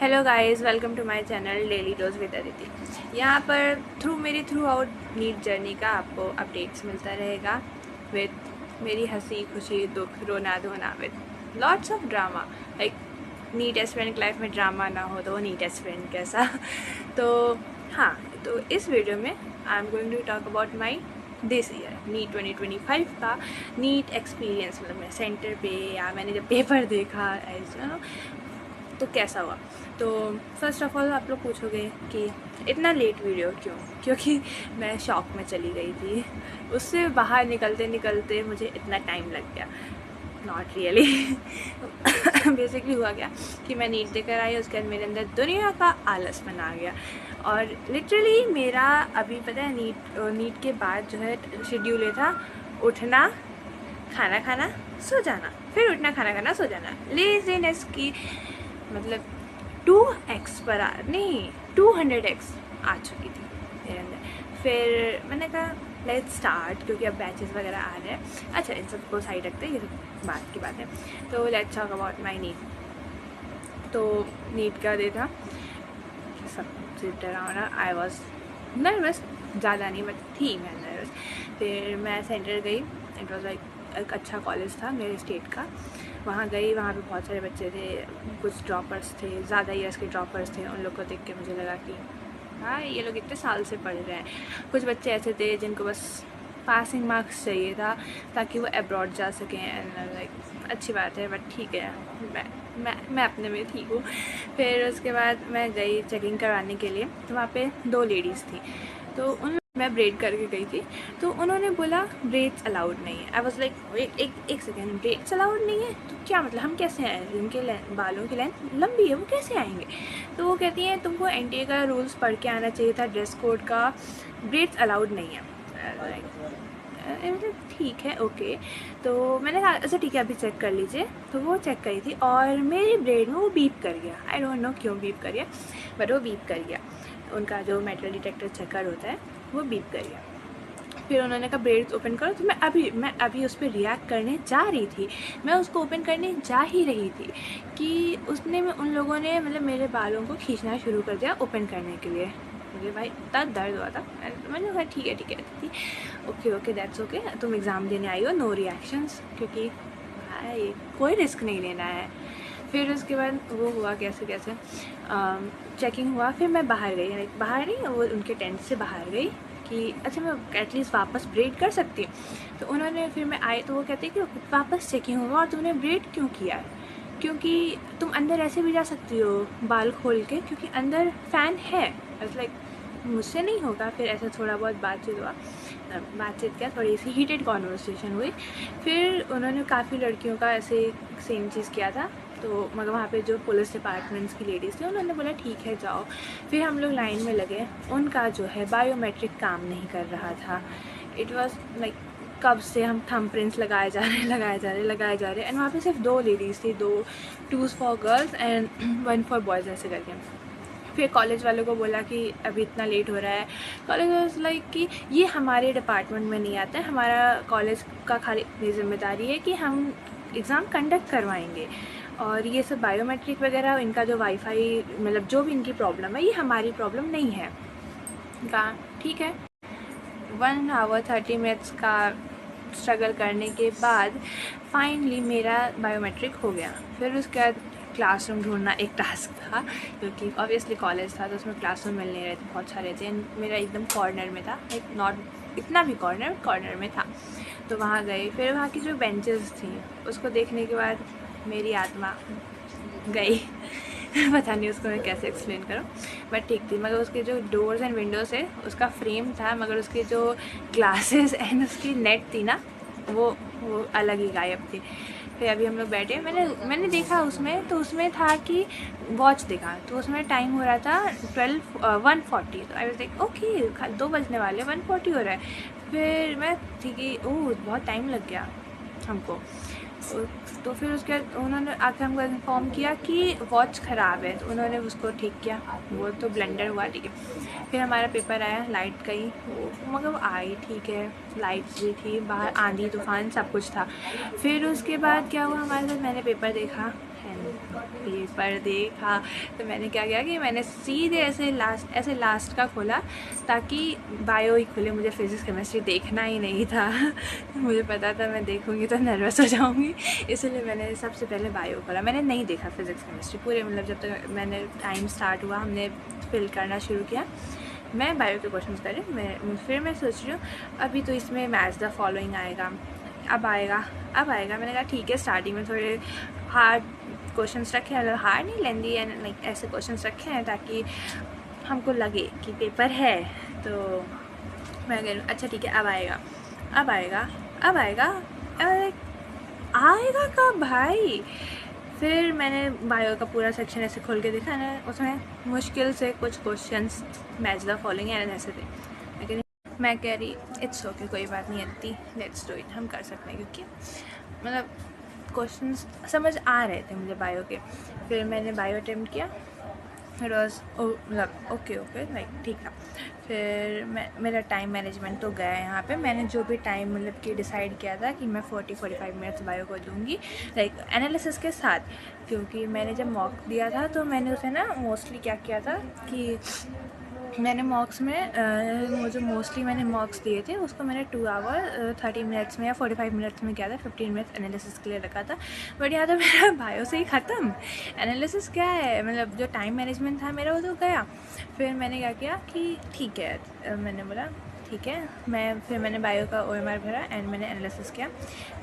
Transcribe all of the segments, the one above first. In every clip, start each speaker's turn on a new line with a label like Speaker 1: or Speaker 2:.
Speaker 1: Hello guys, welcome to my channel daily dose with Aditi. यहाँ पर मेरी थ्रू आउट नीट जर्नी का आपको अपडेट्स मिलता रहेगा विद मेरी हंसी खुशी दुख रोना धोना with lots of drama. Like NEET aspirant life में ड्रामा ना हो तो वो नीट एस्पिरेंट कैसा। तो हाँ, तो इस वीडियो में I am going to talk about my this year NEET 2025 का नीट एक्सपीरियंस। मतलब मैं सेंटर पे या मैंने जब पेपर देखा ऐसा तो कैसा हुआ। तो फर्स्ट ऑफ ऑल आप लोग पूछोगे कि इतना लेट वीडियो क्यों, क्योंकि मैं शॉक में चली गई थी। उससे बाहर निकलते निकलते मुझे इतना टाइम लग गया। Not really. बेसिकली हुआ क्या कि मैं नीट देकर आई, उसके बाद मेरे अंदर दुनिया का आलस बना आ गया। और लिटरली मेरा अभी पता है नीट के बाद जो है शेड्यूल ये था, उठना, खाना खाना, सो जाना, फिर उठना, खाना खाना, सो जाना। लेजीनेस की मतलब 2x पर नहीं 200x आ चुकी थी मेरे अंदर। फिर मैंने कहा लेट्स स्टार्ट, क्योंकि अब बैचेस वगैरह आ रहे हैं। अच्छा, इन सबको साइड रखते हैं, ये सब बात की बात है। तो let's talk about my NEET. तो नीट का डे था, सबसे डरावना। आई वॉज नर्वस, ज़्यादा नहीं बट थी मैं नर्वस। फिर मैं सेंटर गई। इट वॉज लाइक एक अच्छा कॉलेज था मेरे स्टेट का। वहाँ गई, वहाँ पे बहुत सारे बच्चे थे, कुछ ड्रॉपर्स थे, ज़्यादा ईयर्स के ड्रॉपर्स थे। उन लोग को देख के मुझे लगा कि हाँ, ये लोग इतने साल से पढ़ रहे हैं। कुछ बच्चे ऐसे थे जिनको बस पासिंग मार्क्स चाहिए था ताकि वो अब्रॉड जा सकें। एंड लाइक अच्छी बात है, बट ठीक है, मैं अपने में ठीक हूँ। फिर उसके बाद मैं गई चेकिंग करवाने के लिए, तो वहाँ पे 2 लेडीज़ थी। तो उन मैं ब्रेड करके गई थी, तो उन्होंने बोला ब्रेड्स अलाउड नहीं है। आई वॉज लाइक वेट एक सेकेंड, ब्रेड्स अलाउड नहीं है तो क्या मतलब, हम कैसे आए? जिनके बालों की लेंथ लंबी है वो कैसे आएंगे? तो वो कहती हैं तुमको एनटीए का रूल्स पढ़ के आना चाहिए था, ड्रेस कोड का, ब्रेड्स अलाउड नहीं है। मतलब ठीक है, ओके। तो मैंने कहा अच्छा ठीक है, अभी चेक कर लीजिए। तो वो चेक करी थी और मेरी ब्रेड में वो बीप कर गया। आई डोंट नो क्यों बीप कर गया, बट वो बीप कर गया। उनका जो मेटल डिटेक्टर चेकर होता है वो बीप कर गया। फिर उन्होंने कहा ब्रेड्स ओपन करो। तो मैं अभी उस पर रिएक्ट करने जा रही थी, मैं उसको ओपन करने जा ही रही थी कि उसने में उन लोगों ने मतलब मेरे बालों को खींचना शुरू कर दिया ओपन करने के लिए। मुझे भाई इतना दर्द हुआ था। मैंने कहा ठीक है ओके दैट्स ओके, तुम एग्ज़ाम देने आई हो, नो रिएक्शंस, क्योंकि भाई कोई रिस्क नहीं लेना है। फिर उसके बाद वो हुआ कैसे चेकिंग हुआ। फिर मैं बाहर गई, बाहर नहीं, वो उनके टेंट से बाहर गई कि अच्छा मैं एटलीस्ट वापस ब्रेड कर सकती हूँ। तो उन्होंने फिर मैं आई तो वो कहते कि वापस चेकिंग हुआ और तुमने ब्रेड क्यों किया है? क्योंकि तुम अंदर ऐसे भी जा सकती हो बाल खोल के, क्योंकि अंदर फ़ैन है। लाइक मुझसे नहीं होगा। फिर ऐसा थोड़ा बहुत बातचीत हुआ, बातचीत क्या, थोड़ी सी हीटेड कॉन्वर्सेशन हुई। फिर उन्होंने काफ़ी लड़कियों का ऐसे सेम चीज़ किया था। तो मगर वहाँ पे जो पुलिस डिपार्टमेंट्स की लेडीज़ थी उन्होंने बोला ठीक है जाओ। फिर हम लोग लाइन में लगे। उनका जो है बायोमेट्रिक काम नहीं कर रहा था। इट वाज लाइक कब से हम थंब प्रिंट्स लगाए जा रहे एंड वहाँ पे सिर्फ 2 लेडीज़ थी, 2 for girls and 1 for boys ऐसे करके। फिर कॉलेज वालों को बोला कि अभी इतना लेट हो रहा है। कॉलेज वाज लाइक कि ये हमारे डिपार्टमेंट में नहीं आता है, हमारा कॉलेज का खाली इतनी जिम्मेदारी है कि हम एग्ज़ाम कंडक्ट करवाएंगे, और ये सब बायोमेट्रिक वगैरह इनका जो वाईफाई मतलब जो भी इनकी प्रॉब्लम है ये हमारी प्रॉब्लम नहीं है। कहा ठीक है। 1 आवर 30 मिनट्स का स्ट्रगल करने के बाद फाइनली मेरा बायोमेट्रिक हो गया। फिर उसके बाद क्लासरूम ढूंढना एक टास्क था, क्योंकि ऑब्वियसली कॉलेज था तो उसमें क्लासरूम मिल नहीं रहे थे, बहुत सारे थे। मेरा एकदम कॉर्नर में था, एक नॉट इतना भी कॉर्नर में था। तो वहाँ गए। फिर वहाँ की जो बेंचेस थी उसको देखने के बाद मेरी आत्मा गई। पता नहीं उसको मैं कैसे एक्सप्लेन करूँ, बट ठीक थी। मगर उसके जो डोर्स एंड विंडोज़ है उसका फ्रेम था, मगर उसके जो ग्लासेस एंड उसकी नेट थी ना वो अलग ही गायब थी। फिर अभी हम लोग बैठे, मैंने देखा उसमें, तो उसमें था कि वॉच देखा तो उसमें टाइम हो रहा था 1:40। तो आई वाज लाइक ओके 2 बजने वाले, 1:40 हो रहा है। फिर मैं ठीक है, ओह बहुत टाइम लग गया हमको। तो फिर उसके बाद उन्होंने आके हमको इन्फॉर्म किया कि वॉच ख़राब है, तो उन्होंने उसको ठीक किया। वो तो ब्लेंडर हुआ, ठीक है। फिर हमारा पेपर आया, लाइट गई मगर वो आई, ठीक है, लाइट भी थी, बाहर आंधी तूफान सब कुछ था। फिर उसके बाद क्या हुआ हमारे साथ, मैंने पेपर देखा एंड पेपर देखा तो मैंने क्या किया कि मैंने सीधे ऐसे लास्ट का खोला, ताकि बायो ही खुले, मुझे फिज़िक्स केमिस्ट्री देखना ही नहीं था। मुझे पता था मैं देखूँगी तो नर्वस हो जाऊँगी, इसलिए मैंने सबसे पहले बायो खोला। मैंने नहीं देखा फिज़िक्स केमिस्ट्री पूरे, मतलब जब तक मैंने टाइम स्टार्ट हुआ, हमने फिल करना शुरू किया, मैं बायो के क्वेश्चन करें। फिर मैं सोच रही हूँ अभी तो इसमें मैच द फॉलोइंग आएगा, अब आएगा। मैंने कहा ठीक है, स्टार्टिंग में थोड़े हार्ड क्वेश्चंस रखे हैं, हार्ड नहीं, लेंदी एंड लाइक ऐसे क्वेश्चंस रखे हैं ताकि हमको लगे कि पेपर है। तो मैं कह रही हूँ अच्छा ठीक है, अब आएगा। अरे आएगा कब भाई? फिर मैंने बायो का पूरा सेक्शन ऐसे खोल के देखा ना, उसमें मुश्किल से कुछ questions match the following and ऐसे थे। मैं कह रही इट्स ओके, कोई बात नहीं आती, लेट्स डू इट, हम कर सकते हैं, क्योंकि मतलब क्वेश्चंस समझ आ रहे थे मुझे बायो के। फिर मैंने बायो अटेम्प्ट किया, इट वॉज मतलब ओके लाइक ठीक था। फिर मेरा टाइम मैनेजमेंट तो गया यहाँ पे। मैंने जो भी टाइम मतलब कि डिसाइड किया था कि मैं 40-45 मिनट्स बायो को दूँगी, लाइक एनालिसिस के साथ, क्योंकि मैंने जब मॉक दिया था तो मैंने उसे ना मोस्टली क्या किया था कि मैंने मॉक्स में वो जो मोस्टली मैंने मॉक्स दिए थे उसको मैंने 2 आवर 30 मिनट्स में या 45 मिनट्स में किया था, 15 मिनट्स एनालिसिस के लिए रखा था। बट यहाँ तो मेरा बायो से ही ख़त्म। एनालिसिस क्या है, मतलब जो टाइम मैनेजमेंट था मेरा वो तो गया। फिर मैंने क्या किया कि ठीक है, मैंने बोला ठीक है, फिर मैंने बायो का OMR भरा एंड मैंने एनालिसिस किया।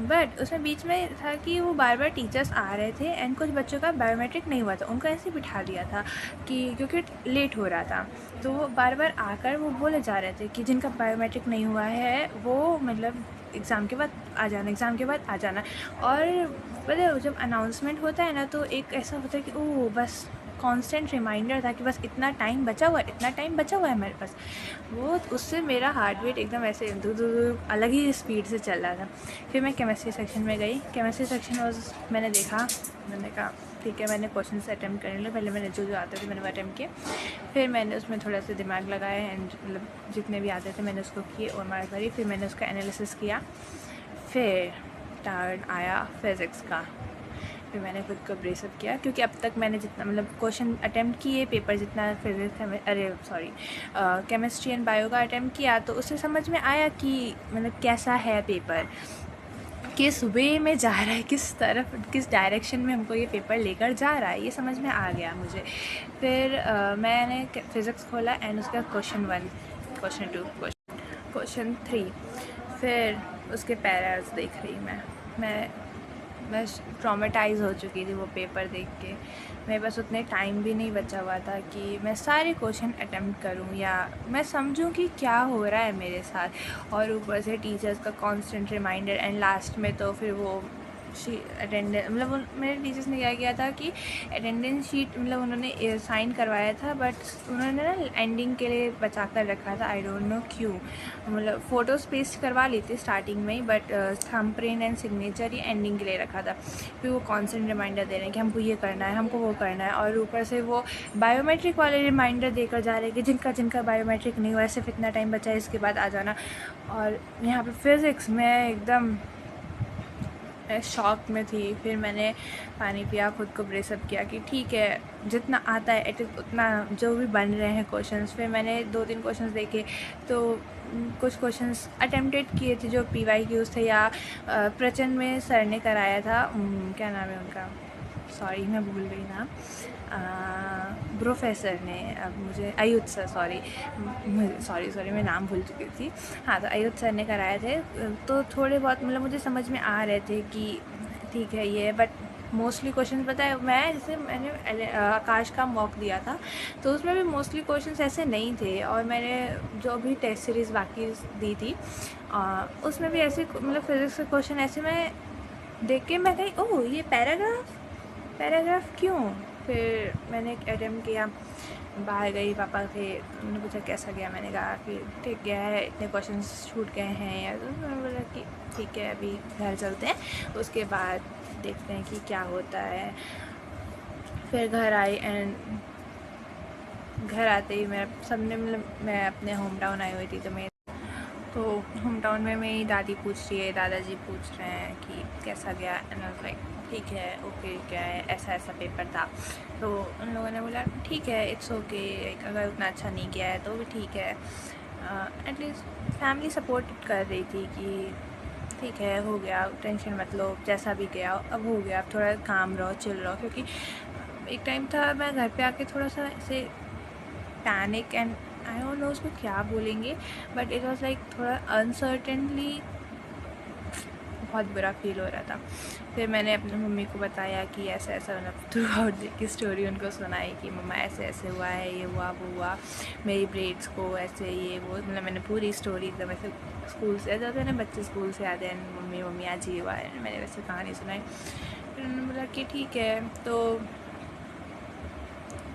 Speaker 1: बट उसमें बीच में था कि वो बार बार टीचर्स आ रहे थे एंड कुछ बच्चों का बायोमेट्रिक नहीं हुआ था, उनको ऐसे बिठा दिया था कि क्योंकि लेट हो रहा था, तो वो बार बार आकर वो बोले जा रहे थे कि जिनका बायोमेट्रिक नहीं हुआ है वो मतलब एग्ज़ाम के बाद आ जाना। और पता जब अनाउंसमेंट होता है ना तो एक ऐसा होता है कि ओह बस कांस्टेंट रिमाइंडर था कि बस इतना टाइम बचा हुआ है हमारे पास। वो उससे मेरा हार्ट बीट एकदम ऐसे अलग ही स्पीड से चल रहा था। फिर मैं केमिस्ट्री सेक्शन में गई। केमिस्ट्री सेक्शन मैंने देखा, मैंने कहा ठीक है, मैंने क्वेश्चन से अटैम्प्ट करने लगा। पहले मैंने जो आते थे मैंने वो अटैम्प्ट किए, फिर मैंने उसमें थोड़ा सा दिमाग लगाया एंड मतलब जितने भी आते थे मैंने उसको किए और मार्क करी। फिर मैंने उसका एनालिसिस किया। फिर टर्न आया फिज़िक्स का। फिर मैंने खुद को ब्रेसअप किया, क्योंकि अब तक मैंने जितना मतलब क्वेश्चन अटैम्प्ट किए, पेपर जितना फिज़िक्स केमिस्ट्री एंड बायो का अटैम्प्ट किया, तो उससे समझ में आया कि मतलब कैसा है पेपर, किस वे में जा रहा है, किस डायरेक्शन में हमको ये पेपर लेकर जा रहा है, ये समझ में आ गया मुझे। फिर मैंने फ़िज़िक्स खोला एंड उसका क्वेश्चन 1, क्वेश्चन 2, क्वेश्चन 3, फिर उसके पैराज देख रही मैं ट्रॉमेटाइज़ हो चुकी थी वो पेपर देख के। मेरे पास उतने टाइम भी नहीं बचा हुआ था कि मैं सारे क्वेश्चन अटेम्प्ट करूं या मैं समझूं कि क्या हो रहा है मेरे साथ। और ऊपर से टीचर्स का कांस्टेंट रिमाइंडर एंड लास्ट में तो फिर वो अटेंडेंस मतलब मेरे टीचर्स ने क्या किया था कि अटेंडेंस शीट मतलब उन्होंने साइन करवाया था, बट उन्होंने ना एंडिंग के लिए बचा कर रखा था। आई डोंट नो क्यों, मतलब फ़ोटोज़ पेस्ट करवा ली थी स्टार्टिंग में ही, बट थंबप्रिंट एंड सिग्नेचर ही एंडिंग के लिए रखा था। फिर वो कॉन्स्टेंट रिमाइंडर दे रहे हैं कि हमको ये करना है, हमको वो करना है, और ऊपर से वो बायोमेट्रिक वाले रिमाइंडर देकर जा रहे हैं कि जिनका बायोमेट्रिक नहीं हुआ है सिर्फ इतना टाइम बचा है, इसके बाद आ जाना। और यहाँ पर फिज़िक्स में एकदम शॉक में थी। फिर मैंने पानी पिया, खुद को ब्रेसअप किया कि ठीक है जितना आता है एटलीस्ट उतना जो भी बन रहे हैं क्वेश्चंस। फिर मैंने 2-3 क्वेश्चंस देखे, तो कुछ क्वेश्चंस अटेम्प्टेड किए थे जो PYQs थे या प्रचंड में सर ने कराया था, क्या नाम है उनका, सॉरी मैं भूल गई नाम, प्रोफेसर ने, अब मुझे अयुत सर, सॉरी मैं नाम भूल चुकी थी। हाँ, तो अयुत सर ने कराए थे, तो थोड़े बहुत मतलब मुझे समझ में आ रहे थे कि ठीक है ये, बट मोस्टली क्वेश्चन पता है मैंने आकाश का मॉक दिया था तो उसमें भी मोस्टली क्वेश्चंस ऐसे नहीं थे। और मैंने जो भी टेस्ट सीरीज़ बाकी दी थी उसमें भी ऐसे मतलब फिज़िक्स के क्वेश्चन ऐसे मैं देख के मैं कही ओह ये पैराग्राफ क्यों। फिर मैंने एक अटेम्प्ट किया, बाहर गई, पापा थे, उन्होंने पूछा कैसा गया, मैंने कहा कि ठीक गया है, इतने क्वेश्चंस छूट गए हैं या, तो उन्होंने बोला कि ठीक है अभी घर चलते हैं, उसके बाद देखते हैं कि क्या होता है। फिर घर आई एंड घर आते ही मैं अपने होम टाउन आई हुई थी, तो होम टाउन में मेरी दादी पूछ रही है, दादाजी पूछ रहे हैं कि कैसा गया, एंड आई वाज लाइक ठीक है, ओके, क्या है, ऐसा ऐसा पेपर था। तो उन लोगों ने बोला ठीक है, इट्स ओके, अगर उतना अच्छा नहीं किया है तो भी ठीक है। एटलीस्ट फैमिली सपोर्ट कर रही थी कि ठीक है, हो गया, टेंशन मत लो, जैसा भी गया अब हो गया, अब थोड़ा काम रहो, चिल रहो। क्योंकि एक टाइम था मैं घर पे आके थोड़ा सा ऐसे panic and I don't know उसको क्या बोलेंगे, बट इट वाज लाइक थोड़ा अनसर्टेनली बहुत बुरा फील हो रहा था। फिर मैंने अपनी मम्मी को बताया कि ऐसा ऐसा, मतलब थ्रू आउट की स्टोरी उनको सुनाई कि मम्मा ऐसे ऐसे हुआ है, ये हुआ वो हुआ, मेरी ब्रेड्स को ऐसे ये वो, मतलब मैंने पूरी स्टोरी एकदम ऐसे स्कूल से जाते हैं ना बच्चे, स्कूल से आते हैं, मम्मी मम्मी आज ये हुआ है, मैंने वैसे कहानी सुनाई। फिर उन्होंने बोला कि ठीक है। तो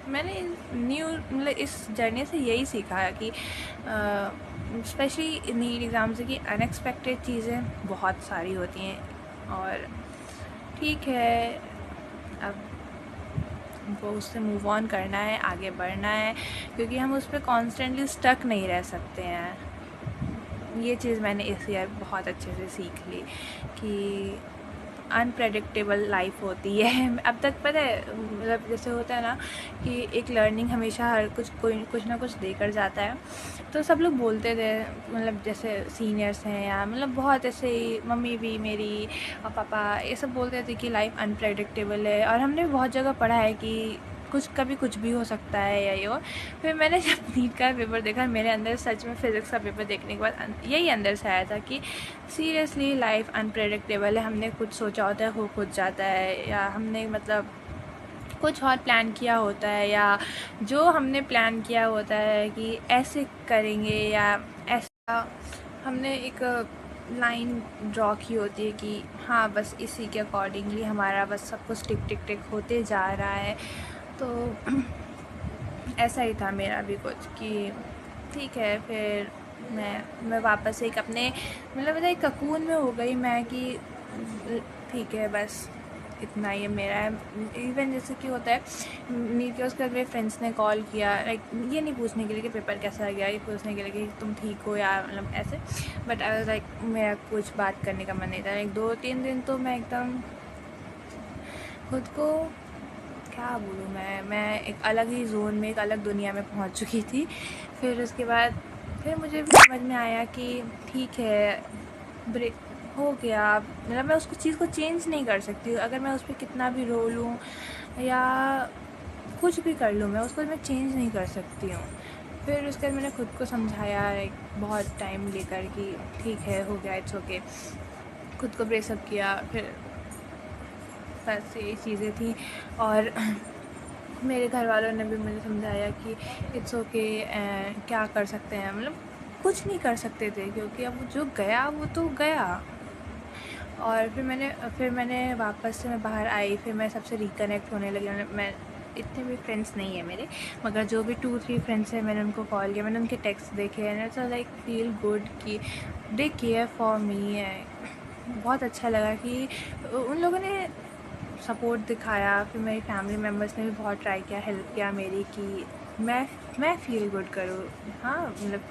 Speaker 1: मैंने न्यू मतलब इस जर्नी से यही सीखा कि स्पेशली नीट एग्ज़ाम से कि अनएक्सपेक्टेड चीज़ें बहुत सारी होती हैं, और ठीक है, अब हमको उससे मूव ऑन करना है, आगे बढ़ना है, क्योंकि हम उस पर कॉन्स्टेंटली स्टक नहीं रह सकते हैं। ये चीज़ मैंने इस ईयर बहुत अच्छे से सीख ली कि अनप्रेडिक्टेबल लाइफ होती है। अब तक पता है, मतलब जैसे होता है ना कि एक लर्निंग हमेशा हर कुछ ना कुछ देकर जाता है। तो सब लोग बोलते थे, मतलब जैसे सीनियर्स हैं या मतलब बहुत ऐसे ही, मम्मी भी मेरी और पापा ये सब बोलते थे कि लाइफ अनप्रेडिक्टेबल है, और हमने भी बहुत जगह पढ़ा है कि कभी कुछ भी हो सकता है या ये हो। फिर मैंने जब नीट का पेपर देखा, मेरे अंदर सच में फ़िज़िक्स का पेपर देखने के बाद यही अंदर से आया था कि सीरियसली लाइफ अनप्रेडिक्टेबल है। हमने कुछ सोचा होता है, हो कुछ जाता है, या हमने मतलब कुछ और प्लान किया होता है, या जो हमने प्लान किया होता है कि ऐसे करेंगे या ऐसा, हमने एक लाइन ड्रॉ की होती है कि हाँ बस इसी के अकॉर्डिंगली हमारा बस सब कुछ टिक टिक टिक होते जा रहा है। तो ऐसा ही था मेरा भी कुछ कि ठीक है। फिर मैं वापस एक अपने मतलब एक ककून में हो गई मैं कि ठीक है, बस इतना ही मेरा है। इवन जैसे कि होता है नीट के उसके बाद मेरे फ्रेंड्स ने कॉल किया, लाइक ये नहीं पूछने के लिए कि पेपर कैसा गया, ये पूछने के लिए कि तुम ठीक हो या मतलब ऐसे, बट आई वाज लाइक मेरा कुछ बात करने का मन नहीं था। लाइक 2-3 दिन तो मैं एकदम खुद को क्या बोलूँ, मैं एक अलग ही जोन में, एक अलग दुनिया में पहुंच चुकी थी। फिर उसके बाद फिर मुझे भी समझ में आया कि ठीक है, ब्रेक हो गया, मतलब मैं उसको चीज़ को चेंज नहीं कर सकती। अगर मैं उस पर कितना भी रो लूँ या कुछ भी कर लूँ, मैं उसको मैं चेंज नहीं कर सकती हूँ। फिर उसके बाद मैंने खुद को समझाया एक बहुत टाइम लेकर कि ठीक है, हो गया, इट्स ओके, खुद को ब्रेसअप किया। फिर बस यही चीज़ें थी। और मेरे घर वालों ने भी मुझे समझाया कि इट्स ओके, क्या कर सकते हैं, मतलब कुछ नहीं कर सकते थे, क्योंकि अब जो गया वो तो गया। और फिर मैंने वापस से मैं बाहर आई, फिर मैं सबसे रिकनेक्ट होने लगी। मैं इतने भी फ्रेंड्स नहीं है मेरे, मगर जो भी 2-3 फ्रेंड्स हैं मैंने उनको कॉल किया, मैंने उनके टेक्स्ट देखे, and it's like feel good कि दे केयर फॉर मी है। बहुत अच्छा लगा कि उन लोगों ने सपोर्ट दिखाया। फिर मेरी फैमिली मेम्बर्स ने भी बहुत ट्राई किया, हेल्प किया मेरी कि मैं फ़ील गुड करूँ। हाँ, मतलब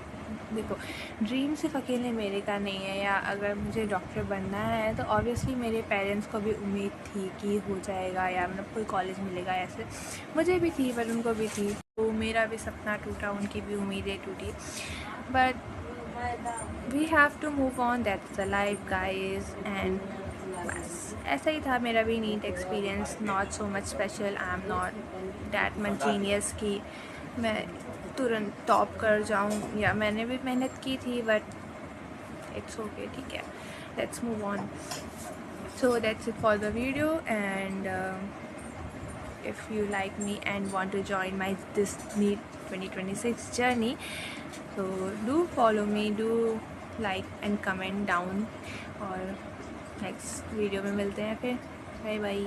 Speaker 1: देखो, ड्रीम सिर्फ अकेले मेरे का नहीं है, या अगर मुझे डॉक्टर बनना है तो ऑब्वियसली मेरे पेरेंट्स को भी उम्मीद थी कि हो जाएगा, या मतलब कोई कॉलेज मिलेगा, ऐसे मुझे भी थी पर उनको भी थी। तो मेरा भी सपना टूटा, उनकी भी उम्मीदें टूटी, but we have to move on, that's the life guys. And बस ऐसा ही था मेरा भी NEET experience, not so much special, I am not that much genius कि मैं तुरंत टॉप कर जाऊँ, या मैंने भी मेहनत की थी, बट इट्स ओके, ठीक है, let's move on. So that's it for the video, and if you like me and want to join my this NEET 2026 journey, so do follow me, do like and comment down, और next video में मिलते हैं फिर। Bye bye.